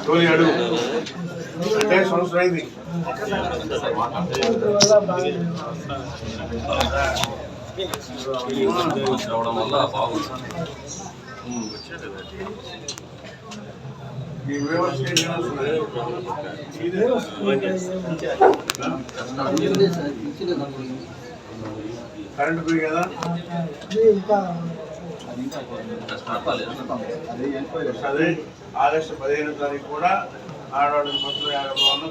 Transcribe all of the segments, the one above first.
ధోని అడుగు అంటే సంవత్సరం అయింది. రావడం వల్ల బాగుంది. కరెంట్ పోయి కదా అదే ఆగస్టు 15వ తారీఖు కూడా ఆడవాళ్ళకి మొత్తం 50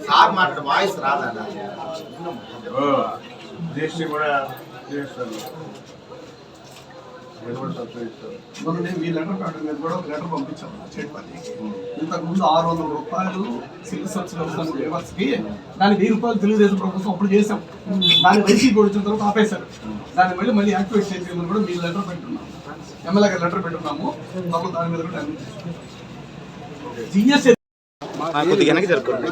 సార్ మాట్లాడు వాయిస్ రాదన్న జిఎస్టీ కూడా చేస్తారు. మొన్న ఈ లెటర్ ప్యాడ్ మీద కూడా ఒక లెటర్ పంపించాను చేతిపల్లి. ఇంతకుముందు 600 రూపాయలు సివిల్ సబ్సిడీ లేబర్స్కి, దాన్ని 1000 రూపాయలు తెలుగుదేశం ప్రభుత్వం అప్పుడు చేసాం. దాన్ని వైసీపీ వచ్చిన తర్వాత ఆపేశారు. దాన్ని మళ్ళీ యాక్టివేట్ చేసేయమని కూడా మీరు లెటర్ పెట్టున్నాము, ఎమ్మెల్యే గారు లెటర్ పెట్టున్నాము. అప్పుడు దాని మీద కూడా జిఎస్టీ కొద్దిగా జరుగుతుంది.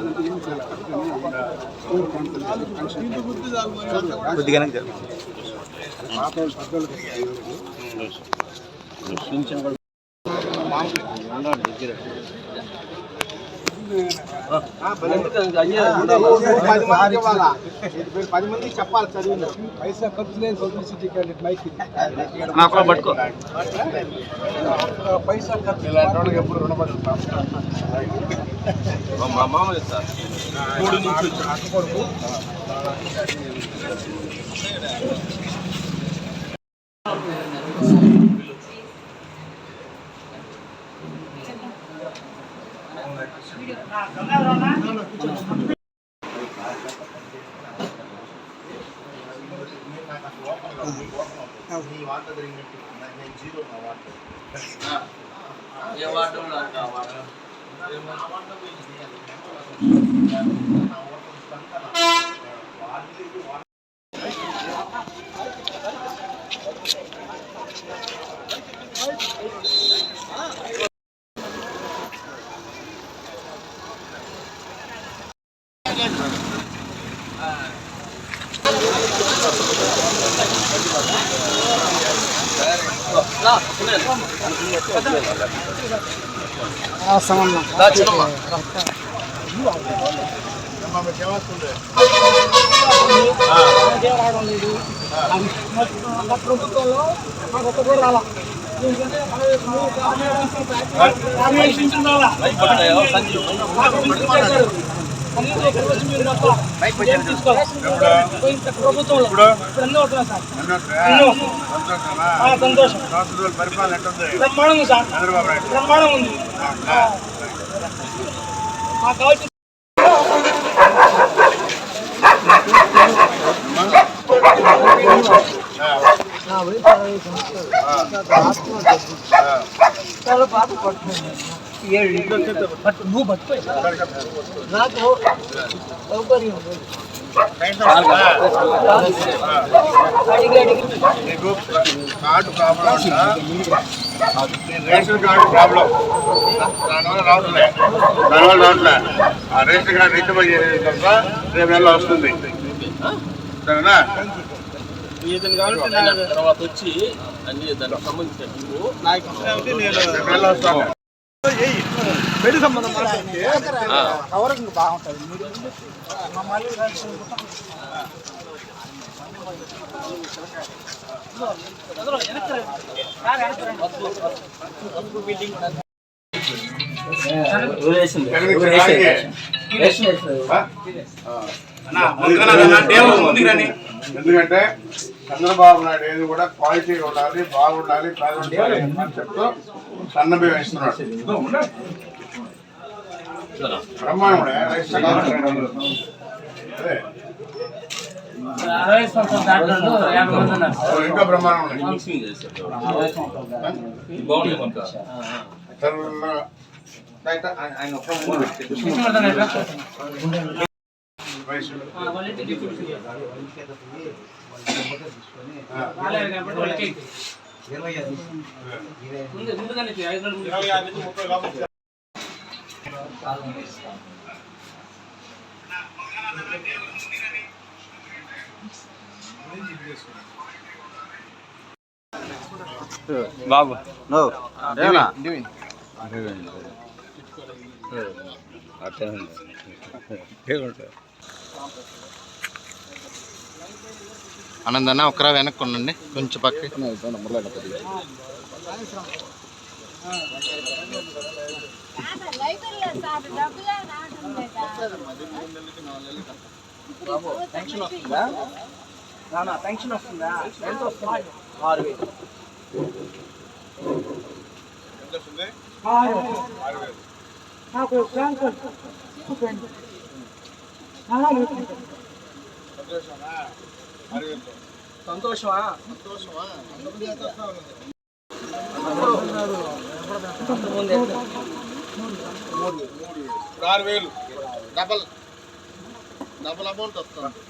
పది మంది చెప్పాలి చదివిన పైసా ఖర్చు లేదు. పబ్లిసిటీ మైక్ పట్టుకో పైసా ఖర్చు ఎప్పుడు రుణపడుతున్నాం. మా మామయ్య సార్ 3 నుంచి అక్కకొడుకు ప్రభుత్వంలో మాకు ఒక్క కూడా రాలా. సంతోషం పరిపాలన ఎట్టుంది? బ్రహ్మాండంగా సార్, బ్రహ్మాండం ఉంది. మాకు కావాల్సిన చాలా బాధపడుతుంది. నువ్వు బతుకు నాకు సౌకర్యం card problem, ration card problem, దానివల్ల రావట్లే. ఆ రేషన్ కార్డు రీచబుల్ చేసిన తర్వాత రేపు నెలలో వస్తుంది. సరేనా? తర్వాత వచ్చి అన్ని దానికి సంబంధించిన నెలలో వస్తాము. పెళ్లి సంబంధం కవరింగ్ బాగుంటుంది. ఎందుకంటే చంద్రబాబు నాయుడు ఏది కూడా క్వాలిటీ ఉండాలి, బాగుండాలి, పేదలు చెప్తూ సన్నబియ్యం ఇస్తున్నాడు. బ్రహ్మాండం ఇంకా బ్రహ్మాండం ఆయన ముందుగానే బాబు నో ఏనా ఆనందన్న ఒకరా వెనక్కి ఉండండి కొంచెం పక్కకి పెన్షన్ వస్తుందా ఎంత వస్తుంది 6,000 నాకు సంతోషమా 6,000 డబల్ అమౌంట్ వస్తుంది.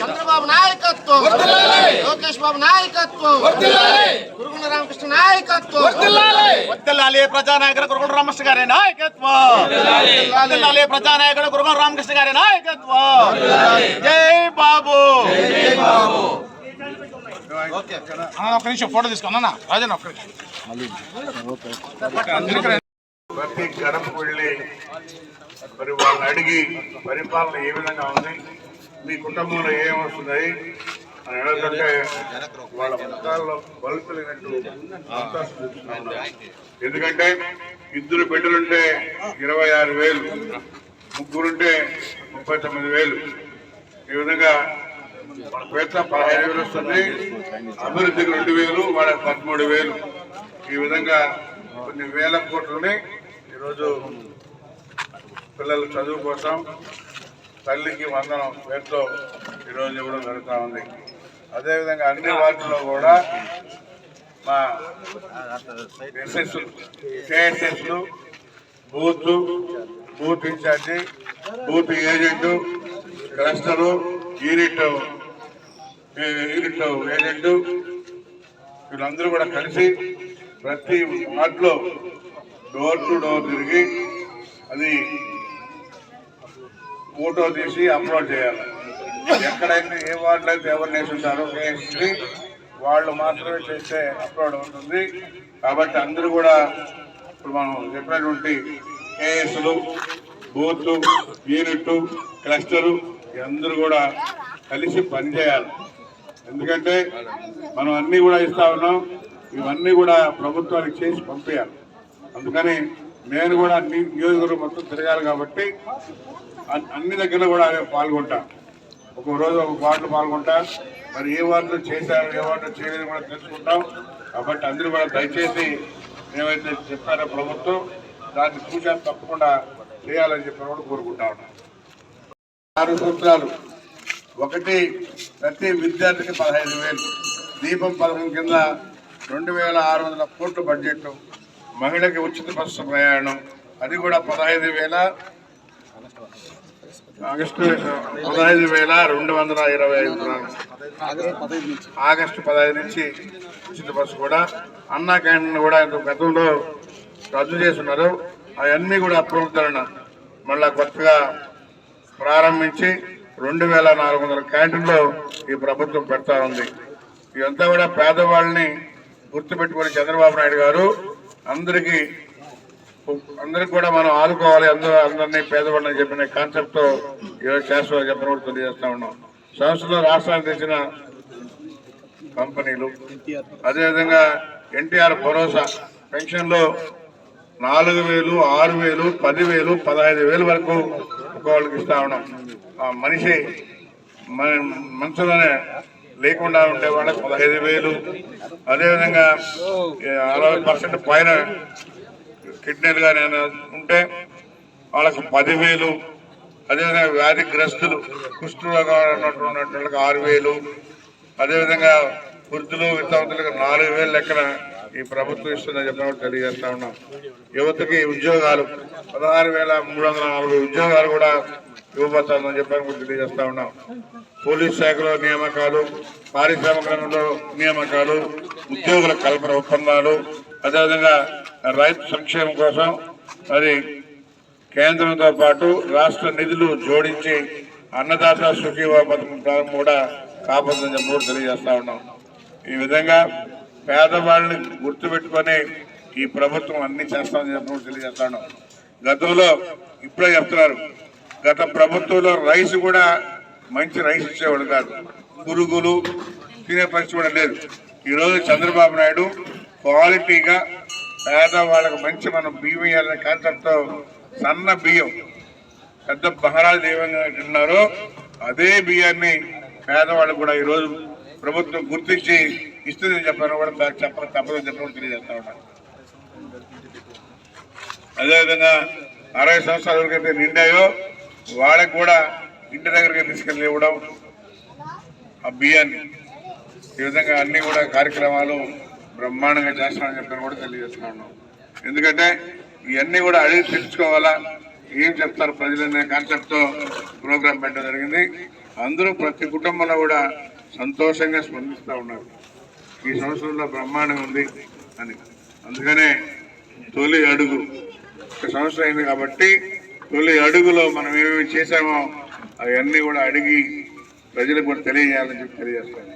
చంద్రబాబు నాయకత్వం, లోకేష్ బాబు నాయకత్వం, గురుగుల రామకృష్ణ నాయకత్వం, వర్ధిల్లాలి ప్రజానాయకుడు గురుగుల రామకృష్ణ గారి నాయకత్వం, వర్ధిల్లాలి ప్రజానాయకుడు గురుగుల రామకృష్ణ గారి నాయకత్వం. జై బాబు. ఒక నిమిషం ఫోటో తీసుకున్నా రాజన్ ఒక్క నిమిషం. ప్రతి గడపకు వెళ్ళి మరి వాళ్ళని అడిగి పరిపాలన ఏ విధంగా ఉంది, మీ కుటుంబంలో ఏం వస్తున్నాయి అని అడగంటే వాళ్ళ పుస్తకాల్లో బలుపులినట్టు అవకాశం చూస్తున్నాను. ఎందుకంటే 2 బిడ్డలుంటే 26,000, 3 39,000. ఈ విధంగా మన పేద 15,000 వస్తుంది, అభివృద్ధికి 2,000, వాళ్ళకి 13,000. ఈ విధంగా కొన్ని వేల కోట్లని ఈరోజు పిల్లల చదువు కోసం తల్లికి వందనం పేరుతో ఈరోజు ఇవ్వడం జరుగుతూ ఉంది. అదేవిధంగా అన్ని వార్డుల్లో కూడా మా కేఎస్ఎస్లు booth incharge, booth agent, cluster, unit agent వీళ్ళందరూ కూడా కలిసి ప్రతి వార్డులో డోర్ టు డోర్ తిరిగి అది ఫోటో తీసి అప్లోడ్ చేయాలి. ఎక్కడైతే ఏ వార్డులో అయితే ఎవరు నేర్చుంటారో కేఎస్సి వాళ్ళు మాత్రమే చేస్తే అప్లోడ్ అవుతుంది. కాబట్టి అందరూ కూడా ఇప్పుడు మనం చెప్పినటువంటి కేఎస్లు, బూత్, యూనిట్, క్లస్టరు అందరూ కూడా కలిసి పనిచేయాలి. ఎందుకంటే మనం అన్నీ కూడా ఇస్తా ఉన్నాం, ఇవన్నీ కూడా ప్రభుత్వానికి చేసి పంపించాలి. అందుకని నేను కూడా అన్ని నియోజకవర్గం మొత్తం తిరగాలి కాబట్టి అన్ని దగ్గర కూడా పాల్గొంటా. ఒక రోజు ఒక వార్డులో పాల్గొంటా, మరి ఏ వార్డులో చేశారు ఏ వార్డులో చేయలేదు కూడా తెలుసుకుంటాం. కాబట్టి అందరూ కూడా దయచేసి ఏమైతే చెప్పారో ప్రభుత్వం దాన్ని సూచన తప్పకుండా చేయాలని చెప్పి కూడా కోరుకుంటా ఉన్నాం. 6 సూత్రాలు. ఒకటి, ప్రతి విద్యార్థికి 15,000. దీపం పథకం కింద 2,600 కోట్ల బడ్జెట్. మహిళకి ఉచిత బస్సు ప్రయాణం, అది కూడా 15,000. ఆగస్టు 15,225. ఆగస్టు 15 నుంచి ఉచిత బస్సు కూడా. అన్నా క్యాంటీన్ కూడా గతంలో రద్దు చేస్తున్నారు, అవన్నీ కూడా పునరుద్ధరణ మళ్ళా కొత్తగా ప్రారంభించి 2,400 క్యాంటీన్లో ఈ ప్రభుత్వం పెడతా ఉంది. ఇదంతా కూడా పేదవాళ్ళని గుర్తుపెట్టుకుని చంద్రబాబు నాయుడు గారు అందరికీ కూడా మనం ఆదుకోవాలి, అందరినీ పేదవాళ్ళని చెప్పిన కాన్సెప్ట్తో ఈరోజు శాశ్వత చెప్పిన కూడా తెలియజేస్తా ఉన్నాం. సంస్థలో రాష్ట్రానికి తెచ్చిన కంపెనీలు, అదేవిధంగా ఎన్టీఆర్ భరోసా పెన్షన్లో 4,000, 6,000, 10,000, 15,000 వరకు ఒక్కొక్కళ్ళకి ఇస్తా ఉన్నాం. మనిషి మనసులోనే లేకుండా ఉండే వాళ్ళకి 15,000. అదేవిధంగా 60% పైన కిడ్నీలు కానీ ఉంటే వాళ్ళకి 10,000. అదేవిధంగా వ్యాధిగ్రస్తులు, కుష్ఠరోగాలు ఉన్నటువంటి 6,000. అదేవిధంగా వృద్ధులు వితంతులకు 4,000 లెక్కన ఈ ప్రభుత్వం ఇస్తుందని చెప్పినప్పుడు తెలియజేస్తా ఉన్నాం. యువతకి ఉద్యోగాలు 16,340 ఉద్యోగాలు కూడా ఇవ్వబోతుందని చెప్పని కూడా తెలియజేస్తా ఉన్నాం. పోలీస్ శాఖలో నియామకాలు, పారిశ్రామిక రంగంలో నియామకాలు, ఉద్యోగుల కల్పన ఒప్పందాలు, అదేవిధంగా రైతు సంక్షేమం కోసం మరి కేంద్రంతో పాటు రాష్ట్ర నిధులు జోడించి అన్నదాత సుఖీభావ పథకం ప్రారంభం కూడా కాపాడుతుందని చెప్పి కూడా తెలియజేస్తా ఉన్నాం. ఈ విధంగా పేదవాళ్ళని గుర్తుపెట్టుకొని ఈ ప్రభుత్వం అన్ని చేస్తామని చెప్పి తెలియజేస్తా ఉన్నాం. గతంలో ఇప్పుడే చెప్తున్నారు, గత ప్రభుత్వంలో రైస్ కూడా మంచి రైస్ ఇచ్చేవాడు కాదు, పురుగులు తినే పరిస్థితి కూడా లేదు. ఈరోజు చంద్రబాబు నాయుడు క్వాలిటీగా పేదవాళ్ళకు మంచి మనం బియ్యం ఇవ్వాలనే కాన్సెప్ట్తో సన్న బియ్యం పెద్ద బహరాలు ఏమైనా తిన్నారో అదే బియ్యాన్ని పేదవాళ్ళకు కూడా ఈరోజు ప్రభుత్వం గుర్తించి ఇస్తుందని చెప్పారు కూడా చెప్పడం తప్పదని చెప్పడం తెలియజేస్తా ఉన్నాను. అదేవిధంగా 60 సంవత్సరాల వరకైతే నిండాయో వాళ్ళకి కూడా ఇంటి దగ్గరికి తీసుకెళ్ళి ఇవ్వడం ఆ బియ్యాన్ని, ఈ విధంగా అన్ని కూడా కార్యక్రమాలు బ్రహ్మాండంగా చేస్తామని చెప్పని కూడా తెలియజేస్తా ఉన్నాం. ఎందుకంటే ఇవన్నీ కూడా అడిగి తెలుసుకోవాలా, ఏం చెప్తారు ప్రజలనే కాన్సెప్ట్తో ప్రోగ్రాం పెట్టడం జరిగింది. అందరూ ప్రతి కుటుంబంలో కూడా సంతోషంగా స్పందిస్తూ ఉన్నారు. ఈ సంవత్సరంలో బ్రహ్మాండంగా ఉంది అని. అందుకనే తొలి అడుగు 1 సంవత్సరం అయింది కాబట్టి తొలి అడుగులో మనం ఏమేమి చేశామో అవన్నీ కూడా అడిగి ప్రజలకు కూడా తెలియజేయాలని చెప్పి తెలియజేస్తాను.